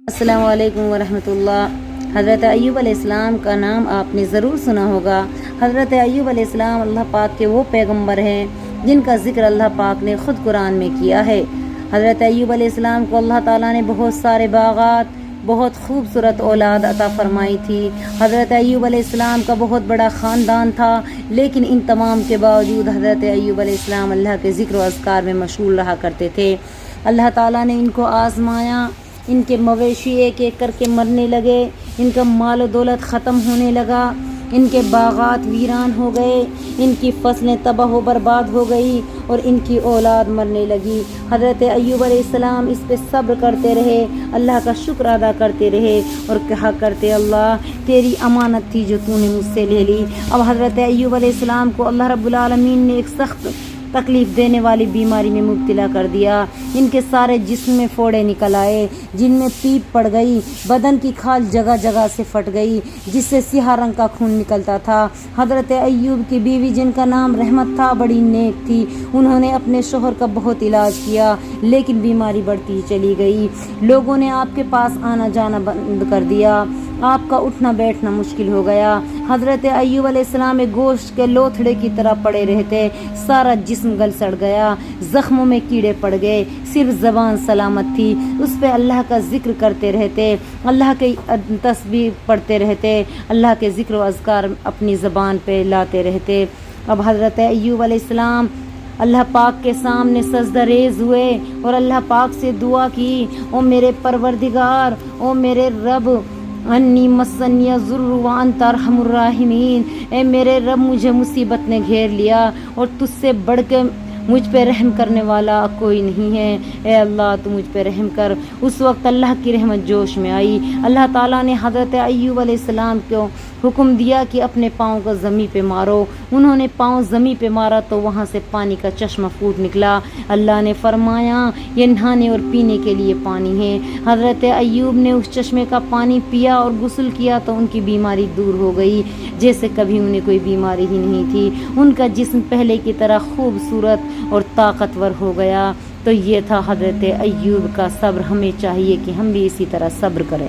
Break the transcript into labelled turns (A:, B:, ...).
A: السلام علیکم ورحمۃ اللہ۔ حضرت ایوب علیہ السلام کا نام آپ نے ضرور سنا ہوگا۔ حضرت ایوب علیہ السلام اللہ پاک کے وہ پیغمبر ہیں جن کا ذکر اللہ پاک نے خود قرآن میں کیا ہے۔ حضرت ایوب علیہ السلام کو اللہ تعالیٰ نے بہت سارے باغات، بہت خوبصورت اولاد عطا فرمائی تھی۔ حضرت ایوب علیہ السلام کا بہت بڑا خاندان تھا، لیکن ان تمام کے باوجود حضرت ایوب علیہ السلام اللہ کے ذکر و اذکار میں مشغول رہا کرتے تھے۔ اللہ تعالیٰ نے ان کو آزمایا، ان کے مویشی ایک ایک کر کے مرنے لگے، ان کا مال و دولت ختم ہونے لگا، ان کے باغات ویران ہو گئے، ان کی فصلیں تباہ و برباد ہو گئی اور ان کی اولاد مرنے لگی۔ حضرت ایوب علیہ السلام اس پہ صبر کرتے رہے، اللہ کا شکر ادا کرتے رہے اور کہا کرتے اللہ تیری امانت تھی جو تو نے مجھ سے لے لی۔ اب حضرت ایوب علیہ السلام کو اللہ رب العالمین نے ایک سخت تکلیف دینے والی بیماری میں مبتلا کر دیا۔ ان کے سارے جسم میں پھوڑے نکل آئے، جن میں پیپ پڑ گئی، بدن کی کھال جگہ جگہ سے پھٹ گئی جس سے سیاہ رنگ کا خون نکلتا تھا۔ حضرت ایوب کی بیوی جن کا نام رحمت تھا بڑی نیک تھی، انہوں نے اپنے شوہر کا بہت علاج کیا، لیکن بیماری بڑھتی ہی چلی گئی۔ لوگوں نے آپ کے پاس آنا جانا بند کر دیا، آپ کا اٹھنا بیٹھنا مشکل ہو گیا۔ حضرت ایوب علیہ السلام ایک گوشت کے لوتھڑے کی طرح پڑے رہتے، سارا جسم گل سڑ گیا، زخموں میں کیڑے پڑ گئے، صرف زبان سلامت تھی، اس پہ اللہ کا ذکر کرتے رہتے، اللہ کی تسبیح پڑھتے رہتے، اللہ کے ذکر و اذکار اپنی زبان پہ لاتے رہتے۔ اب حضرت ایوب علیہ السلام اللہ پاک کے سامنے سجدہ ریز ہوئے اور اللہ پاک سے دعا کی، او میرے پروردگار، او میرے رب، انی مسنی الضر وانت ارحم الراحمین، اے میرے رب مجھے مصیبت نے گھیر لیا اور تجھ سے بڑھ کے مجھ پہ رحم کرنے والا کوئی نہیں ہے، اے اللہ تو مجھ پہ رحم کر۔ اس وقت اللہ کی رحمت جوش میں آئی۔ اللہ تعالیٰ نے حضرت ایوب علیہ السلام کو حکم دیا کہ اپنے پاؤں کو زمین پہ مارو۔ انہوں نے پاؤں زمین پہ مارا تو وہاں سے پانی کا چشمہ پھوٹ نکلا۔ اللہ نے فرمایا یہ نہانے اور پینے کے لیے پانی ہے۔ حضرت ایوب نے اس چشمے کا پانی پیا اور غسل کیا تو ان کی بیماری دور ہو گئی، جیسے کبھی انہیں کوئی بیماری ہی نہیں تھی۔ ان کا جسم پہلے کی طرح خوبصورت اور طاقتور ہو گیا۔ تو یہ تھا حضرت ایوب کا صبر۔ ہمیں چاہیے کہ ہم بھی اسی طرح صبر کریں۔